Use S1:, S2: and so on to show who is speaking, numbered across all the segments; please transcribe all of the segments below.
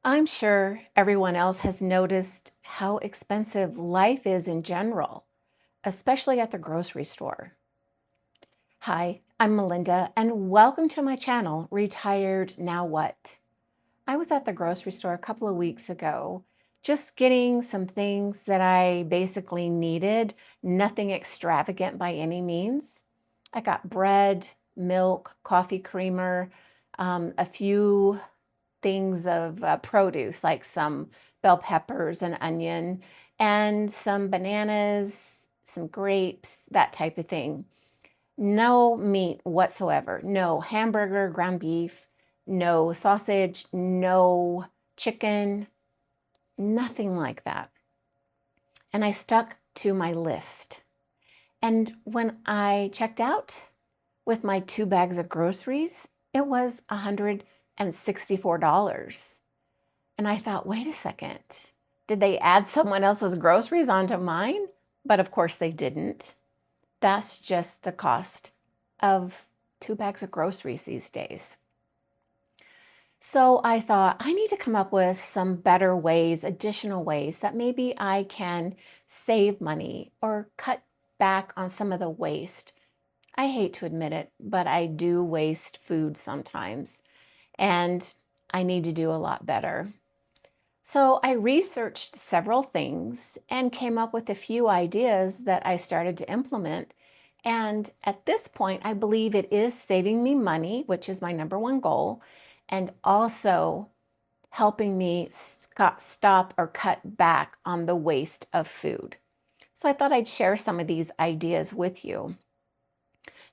S1: I'm sure everyone else has noticed how expensive life is in general, especially at the grocery store. Hi, I'm Melinda, and welcome to my channel, Retired Now What? I was at the grocery store a couple of weeks ago, just getting some things that I basically needed, nothing extravagant by any means. I got bread, milk, coffee creamer, a few things of produce like some bell peppers and onion and some bananas, some grapes, that type of thing. No meat whatsoever. No hamburger, ground beef, no sausage, no chicken, nothing like that. And I stuck to my list. And when I checked out with my 2 bags of groceries, it was $164. And I thought, wait a second, did they add someone else's groceries onto mine? But of course they didn't. That's just the cost of 2 bags of groceries these days. So I thought I need to come up with some better ways, additional ways that maybe I can save money or cut back on some of the waste. I hate to admit it, but I do waste food sometimes, and I need to do a lot better. So I researched several things and came up with a few ideas that I started to implement. And at this point, I believe it is saving me money, which is my number one goal, and also helping me stop or cut back on the waste of food. So I thought I'd share some of these ideas with you.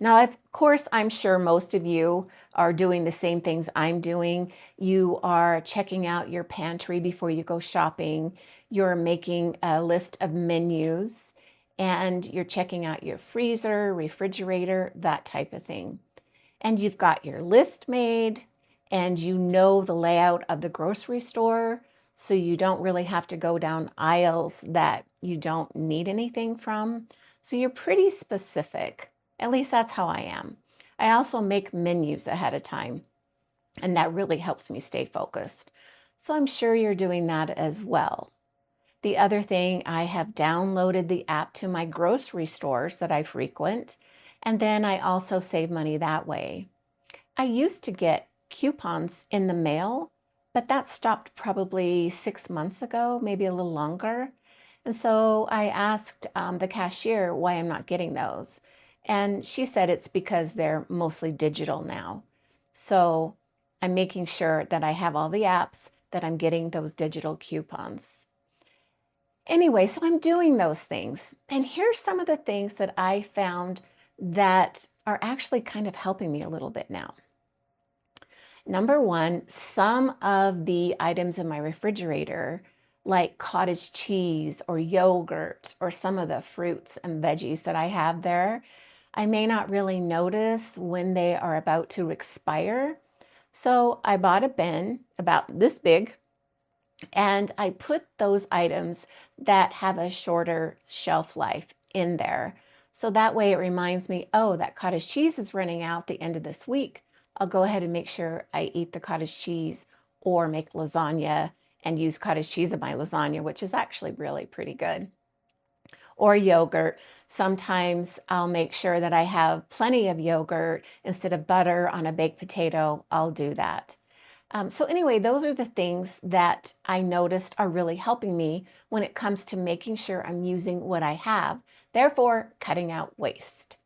S1: Now, of course, I'm sure most of you are doing the same things I'm doing. You are checking out your pantry before you go shopping. You're making a list of menus, and you're checking out your freezer, refrigerator, that type of thing. And you've got your list made, and you know the layout of the grocery store, so you don't really have to go down aisles that you don't need anything from. So you're pretty specific. At least that's how I am. I also make menus ahead of time, and that really helps me stay focused. So I'm sure you're doing that as well. The other thing, I have downloaded the app to my grocery stores that I frequent, and then I also save money that way. I used to get coupons in the mail, but that stopped probably 6 months ago, maybe a little longer. And so I asked the cashier why I'm not getting those. And she said it's because they're mostly digital now. So I'm making sure that I have all the apps that I'm getting those digital coupons. Anyway, so I'm doing those things. And here's some of the things that I found that are actually kind of helping me a little bit now. Number one, some of the items in my refrigerator, like cottage cheese or yogurt or some of the fruits and veggies that I have there, I may not really notice when they are about to expire. So I bought a bin about this big, and I put those items that have a shorter shelf life in there. So that way it reminds me, oh, that cottage cheese is running out the end of this week. I'll go ahead and make sure I eat the cottage cheese or make lasagna and use cottage cheese in my lasagna, which is actually really pretty good. Or yogurt. Sometimes I'll make sure that I have plenty of yogurt instead of butter on a baked potato. I'll do that. So anyway, those are the things that I noticed are really helping me when it comes to making sure I'm using what I have, therefore cutting out waste.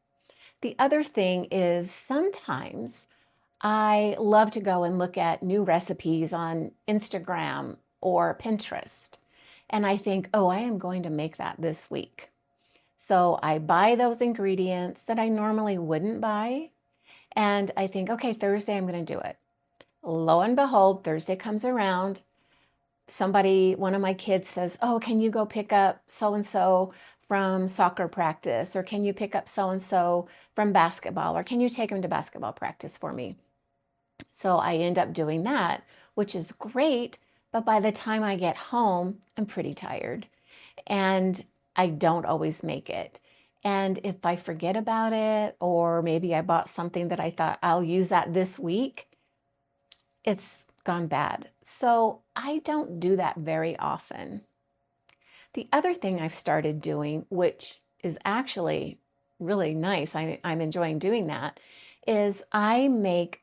S1: The other thing is sometimes I love to go and look at new recipes on Instagram or Pinterest. And I think, oh, I am going to make that this week. So I buy those ingredients that I normally wouldn't buy. And I think, okay, Thursday I'm going to do it. Lo and behold, Thursday comes around. One of my kids says, oh, can you go pick up so-and-so from soccer practice? Or can you pick up so-and-so from basketball? Or can you take them to basketball practice for me? So I end up doing that, which is great. But by the time I get home, I'm pretty tired and I don't always make it. And if I forget about it, or maybe I bought something that I thought I'll use that this week, it's gone bad. So I don't do that very often. The other thing I've started doing, which is actually really nice, I'm enjoying doing that, is I make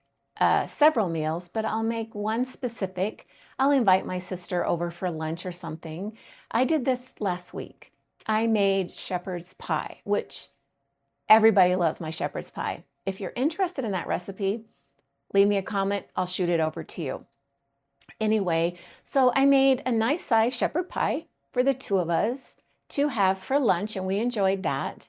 S1: several meals, but I'll make one specific. I'll invite my sister over for lunch or something. I did this last week. I made shepherd's pie, which everybody loves my shepherd's pie. If you're interested in that recipe, leave me a comment. I'll shoot it over to you. Anyway, so I made a nice size shepherd pie for the two of us to have for lunch, and we enjoyed that.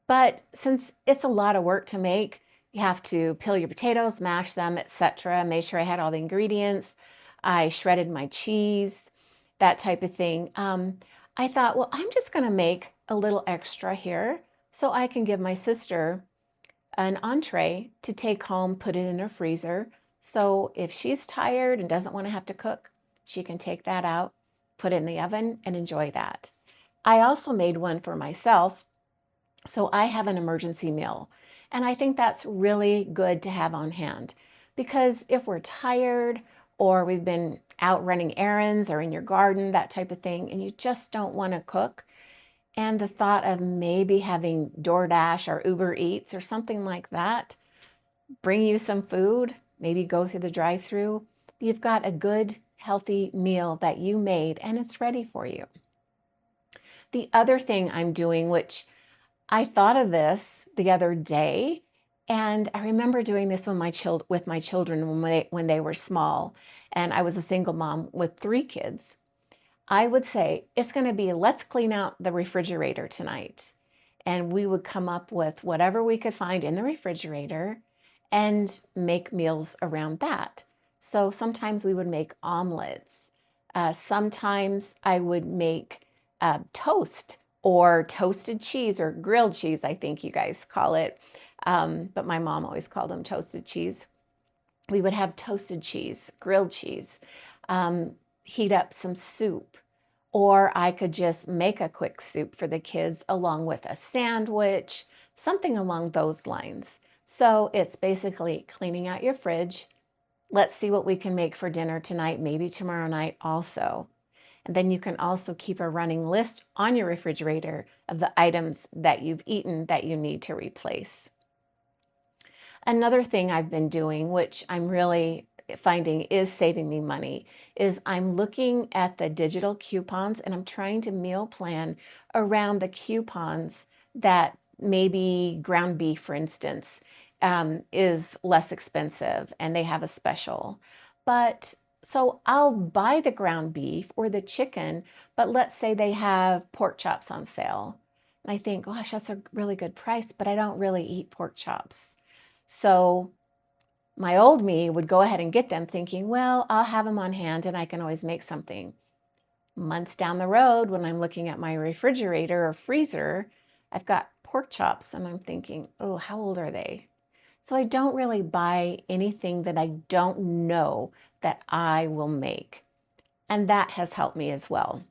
S1: But since it's a lot of work to make, you have to peel your potatoes, mash them, etc. Made sure I had all the ingredients. I shredded my cheese, that type of thing. I thought, well, I'm just going to make a little extra here so I can give my sister an entree to take home, put it in her freezer. So if she's tired and doesn't want to have to cook, she can take that out, put it in the oven, and enjoy that. I also made one for myself, so I have an emergency meal. And I think that's really good to have on hand because if we're tired or we've been out running errands or in your garden, that type of thing, and you just don't want to cook, and the thought of maybe having DoorDash or Uber Eats or something like that bring you some food, maybe go through the drive-through, you've got a good, healthy meal that you made and it's ready for you. The other thing I'm doing, which I thought of this the other day, and I remember doing this with my children when they were small, and I was a single mom with 3 kids. I would say it's going to be let's clean out the refrigerator tonight. And we would come up with whatever we could find in the refrigerator and make meals around that. So sometimes we would make omelets. Sometimes I would make toast or toasted cheese or grilled cheese, I think you guys call it. But my mom always called them toasted cheese. We would have toasted cheese, grilled cheese, heat up some soup, or I could just make a quick soup for the kids along with a sandwich, something along those lines. So it's basically cleaning out your fridge. Let's see what we can make for dinner tonight, maybe tomorrow night also. And then you can also keep a running list on your refrigerator of the items that you've eaten that you need to replace. Another thing I've been doing, which I'm really finding is saving me money, is I'm looking at the digital coupons and I'm trying to meal plan around the coupons that maybe ground beef, for instance, is less expensive and they have a special. But so I'll buy the ground beef or the chicken, but let's say they have pork chops on sale. And I think, gosh, that's a really good price, but I don't really eat pork chops. So my old me would go ahead and get them thinking, well, I'll have them on hand and I can always make something. Months down the road, when I'm looking at my refrigerator or freezer, I've got pork chops and I'm thinking, oh, how old are they? So I don't really buy anything that I don't know that I will make. And that has helped me as well.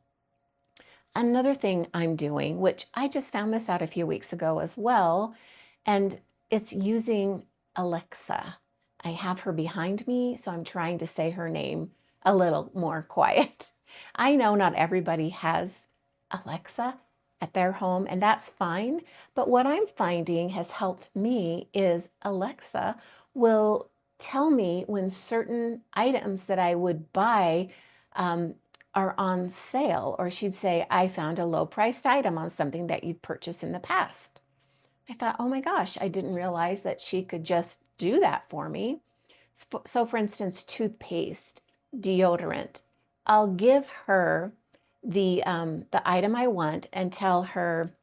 S1: Another thing I'm doing, which I just found this out a few weeks ago as well, and it's using Alexa. I have her behind me, so I'm trying to say her name a little more quiet. I know not everybody has Alexa at their home, and that's fine. But what I'm finding has helped me is Alexa will tell me when certain items that I would buy are on sale, or she'd say, I found a low priced item on something that you'd purchased in the past. I thought, oh my gosh, I didn't realize that she could just do that for me. So for instance, toothpaste, deodorant, I'll give her the item I want and tell her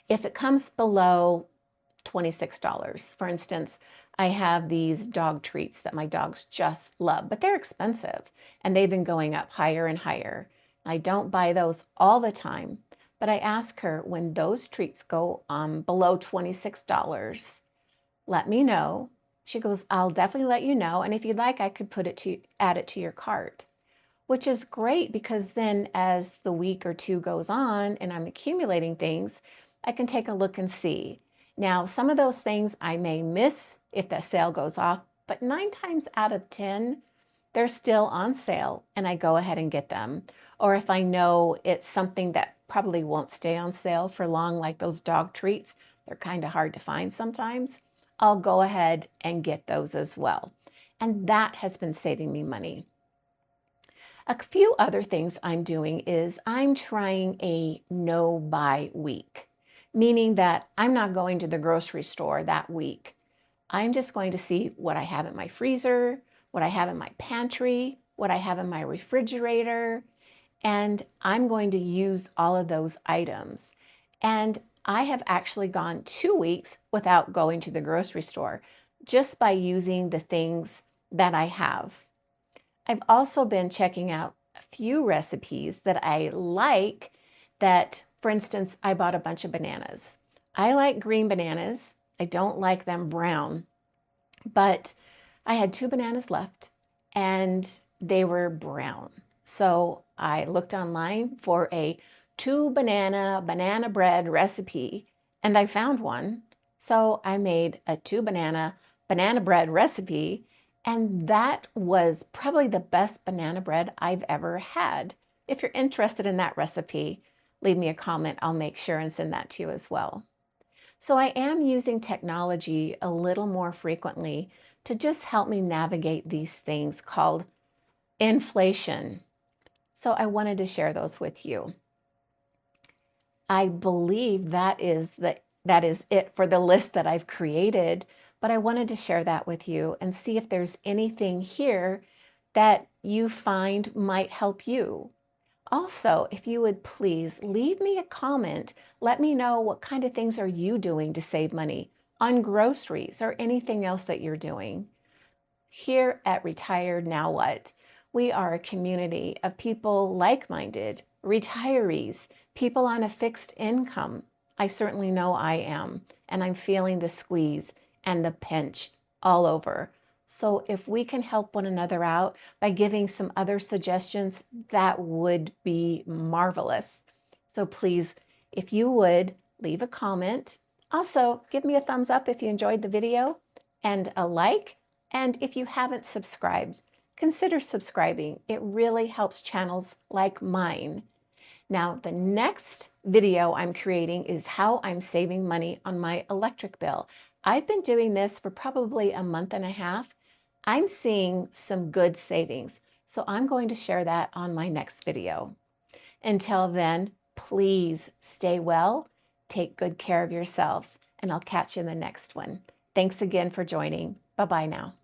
S1: if it comes below $26. For instance, I have these dog treats that my dogs just love, but they're expensive and they've been going up higher and higher. I don't buy those all the time, but I ask her when those treats go below $26, let me know. She goes, I'll definitely let you know. And if you'd like, I could add it to your cart, which is great because then as the week or two goes on and I'm accumulating things, I can take a look and see. Now, some of those things I may miss if the sale goes off, but 9 times out of 10, they're still on sale and I go ahead and get them. Or if I know it's something that probably won't stay on sale for long, like those dog treats, they're kind of hard to find sometimes, I'll go ahead and get those as well. And that has been saving me money. A few other things I'm doing is I'm trying a no buy week, meaning that I'm not going to the grocery store that week. I'm just going to see what I have in my freezer, what I have in my pantry, what I have in my refrigerator, and I'm going to use all of those items. And I have actually gone 2 weeks without going to the grocery store just by using the things that I have. I've also been checking out a few recipes that I like that, for instance, I bought a bunch of bananas. I like green bananas. I don't like them brown, but I had 2 bananas left and they were brown. So I looked online for a 2 banana bread recipe and I found one. So I made a 2 banana bread recipe, and that was probably the best banana bread I've ever had. If you're interested in that recipe, leave me a comment. I'll make sure and send that to you as well. So I am using technology a little more frequently to just help me navigate these things called inflation. So I wanted to share those with you. I believe that is it for the list that I've created, but I wanted to share that with you and see if there's anything here that you find might help you. Also, if you would please leave me a comment, let me know what kind of things are you doing to save money on groceries or anything else that you're doing. Here at Retired Now What, we are a community of people like-minded, retirees, people on a fixed income. I certainly know I am, and I'm feeling the squeeze and the pinch all over. So if we can help one another out by giving some other suggestions, that would be marvelous. So please, if you would, leave a comment. Also, give me a thumbs up if you enjoyed the video and a like. And if you haven't subscribed, consider subscribing. It really helps channels like mine. Now, the next video I'm creating is how I'm saving money on my electric bill. I've been doing this for probably a month and a half. I'm seeing some good savings, so I'm going to share that on my next video. Until then, please stay well, take good care of yourselves, and I'll catch you in the next one. Thanks again for joining. Bye-bye now.